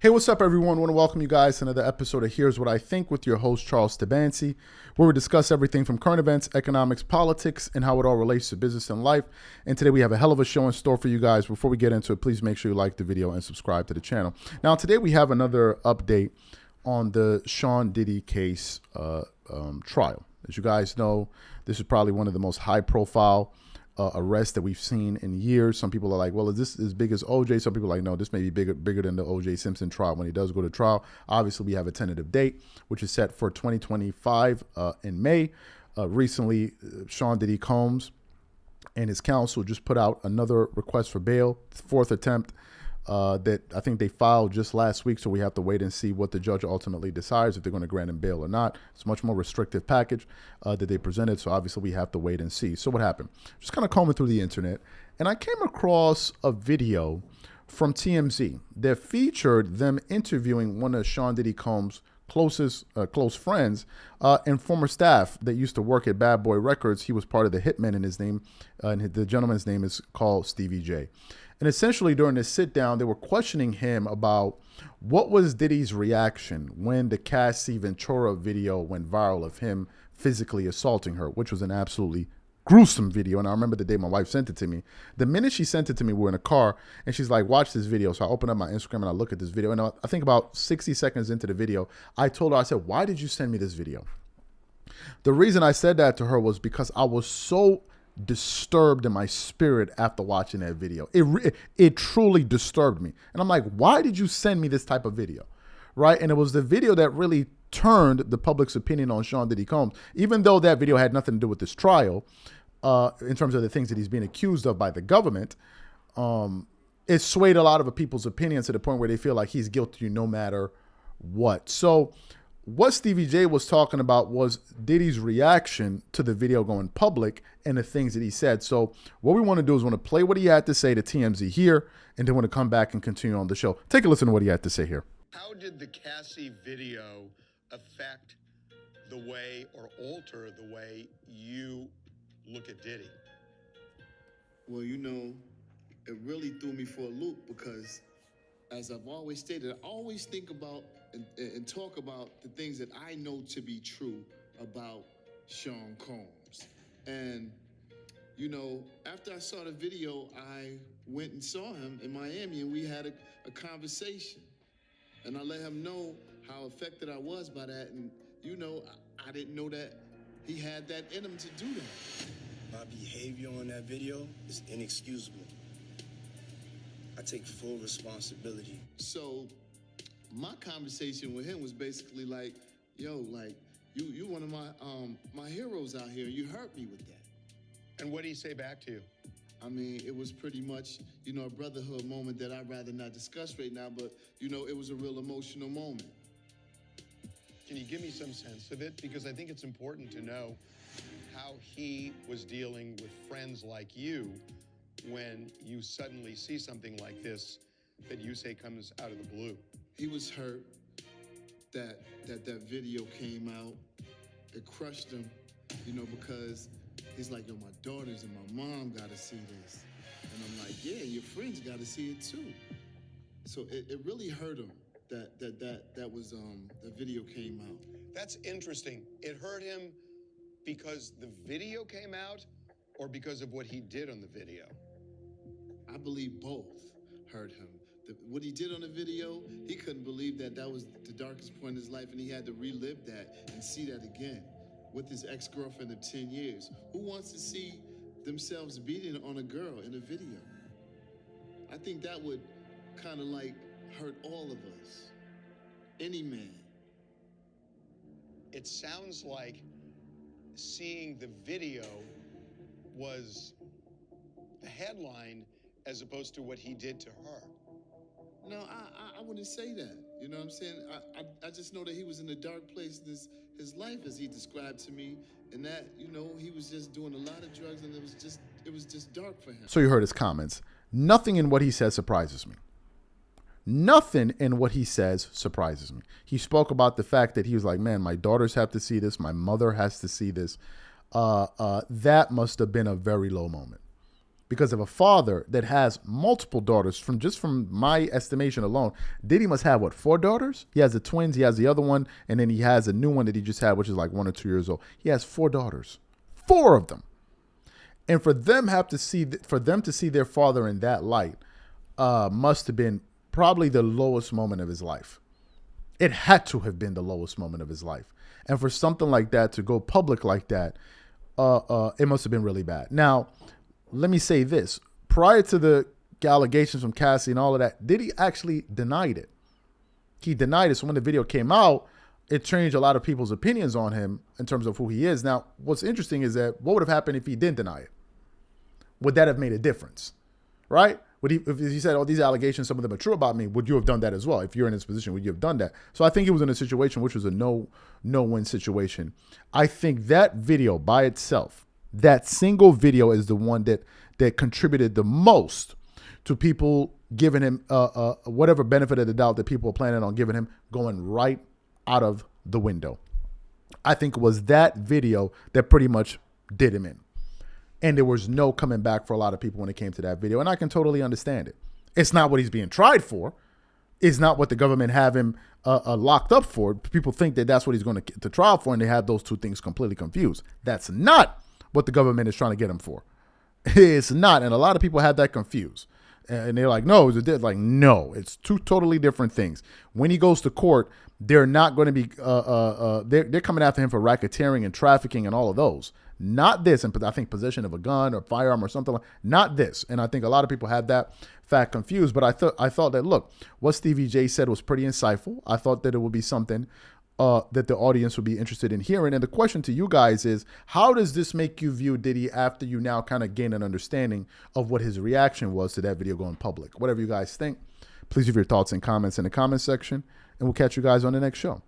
Hey, what's up, everyone? I want to welcome you guys to another episode of Here's What I Think with your host, Charles Tabansi, where we discuss everything from current events, economics, politics, and how it all relates to business and life. And today we have a hell of a show in store for you guys. Before we get into it, please make sure you like the video and subscribe to the channel. Now, today we have another update on the Sean Diddy case trial. As you guys know, this is probably one of the most high-profile arrests that we've seen in years. Some people are like, well, is this as big as OJ? Some people are like, no, this may be bigger than the OJ Simpson trial when he does go to trial. Obviously, we have a tentative date, which is set for 2025 in May. Recently, Sean Diddy Combs and his counsel just put out another request for bail, fourth attempt that I think they filed just last week. So we have to wait and see what the judge ultimately decides, if they're going to grant him bail or not. It's a much more restrictive package that they presented. So obviously we have to wait and see. So what happened? Just kind of combing through the internet, and I came across a video from TMZ that featured them interviewing one of Sean Diddy Combs' close friends and former staff that used to work at Bad Boy Records. He was part of the Hitmen, in his name, and the gentleman's name is called Stevie J. And essentially during this sit down, they were questioning him about what was Diddy's reaction when the Cassie Ventura video went viral of him physically assaulting her, which was an absolutely gruesome video. And I remember the day my wife sent it to me. The minute she sent it to me, we were in a car, and she's like, watch this video. So I open up my Instagram and I look at this video. And I think about 60 seconds into the video, I told her, I said, why did you send me this video? The reason I said that to her was because I was so disturbed in my spirit after watching that video. It truly disturbed me. And I'm like, why did you send me this type of video? Right? And it was the video that really turned the public's opinion on Sean Diddy Combs, even though that video had nothing to do with this trial, in terms of the things that he's being accused of by the government. It swayed a lot of people's opinions to the point where they feel like he's guilty no matter what. So what Stevie J was talking about was Diddy's reaction to the video going public and the things that he said. So what we want to do is want to play what he had to say to TMZ here, and then want to come back and continue on the show. Take a listen to what he had to say here. How did the Cassie video affect the way or alter the way you look at Diddy? Well, it really threw me for a loop because, as I've always stated, I always think about and talk about the things that I know to be true about Sean Combs. And, after I saw the video, I went and saw him in Miami, and we had a conversation. And I let him know how affected I was by that. And, I didn't know that he had that in him to do that. My behavior on that video is inexcusable. I take full responsibility. So my conversation with him was basically like, yo, like, you one of my heroes out here. You hurt me with that. And what did he say back to you? I mean, it was pretty much, a brotherhood moment that I'd rather not discuss right now, but, it was a real emotional moment. Can you give me some sense of it? Because I think it's important to know how he was dealing with friends like you when you suddenly see something like this that you say comes out of the blue. He was hurt that video came out. It crushed him, because he's like, yo, my daughters and my mom got to see this. And I'm like, yeah, your friends got to see it too. So it really hurt him that was the video came out. That's interesting. It hurt him because the video came out or because of what he did on the video? I believe both hurt him. What he did on the video, he couldn't believe that was the darkest point in his life, and he had to relive that and see that again with his ex-girlfriend of 10 years. Who wants to see themselves beating on a girl in a video? I think that would kind of like hurt all of us. Any man. It sounds like seeing the video was the headline as opposed to what he did to her. No, I wouldn't say that. You know what I'm saying? I just know that he was in a dark place in his life, as he described to me, and that, he was just doing a lot of drugs, and it was just dark for him. So you heard his comments. Nothing in what he says surprises me. Nothing in what he says surprises me. He spoke about the fact that he was like, man, my daughters have to see this. My mother has to see this. That must have been a very low moment. Because of a father that has multiple daughters, from my estimation alone, Diddy must have, what, 4 daughters? He has the twins, he has the other one, and then he has a new one that he just had, which is like 1 or 2 years old. He has 4 daughters. 4 of them. And for them to see their father in that light must have been probably the lowest moment of his life. It had to have been the lowest moment of his life. And for something like that to go public like that, it must have been really bad. Now, let me say this. Prior to the allegations from Cassie and all of that, Diddy actually denied it. He denied it. So when the video came out, it changed a lot of people's opinions on him in terms of who he is. Now, what's interesting is that what would have happened if he didn't deny it? Would that have made a difference? Right? If he said, oh, these allegations, some of them are true about me, would you have done that as well? If you're in this position, would you have done that? So I think he was in a situation which was a no-win situation. I think that video by itself, that single video, is the one that contributed the most to people giving him whatever benefit of the doubt that people are planning on giving him, going right out of the window. I think it was that video that pretty much did him in. And there was no coming back for a lot of people when it came to that video. And I can totally understand it. It's not what he's being tried for. It's not what the government have him locked up for. People think that that's what he's going to trial for, and they have those two things completely confused. That's not what the government is trying to get him for. It's not. And a lot of people have that confused. And they're like, no, it's like, no, it's 2 totally different things. When he goes to court, they're not going to be, they're coming after him for racketeering and trafficking and all of those. Not this, and I think possession of a gun or firearm or something like, not this. And I think a lot of people had that fact confused. But I thought that, look, what Stevie J said was pretty insightful. I thought that it would be something that the audience would be interested in hearing. And the question to you guys is, how does this make you view Diddy after you now kind of gain an understanding of what his reaction was to that video going public? Whatever you guys think, please leave your thoughts and comments in the comment section, and we'll catch you guys on the next show.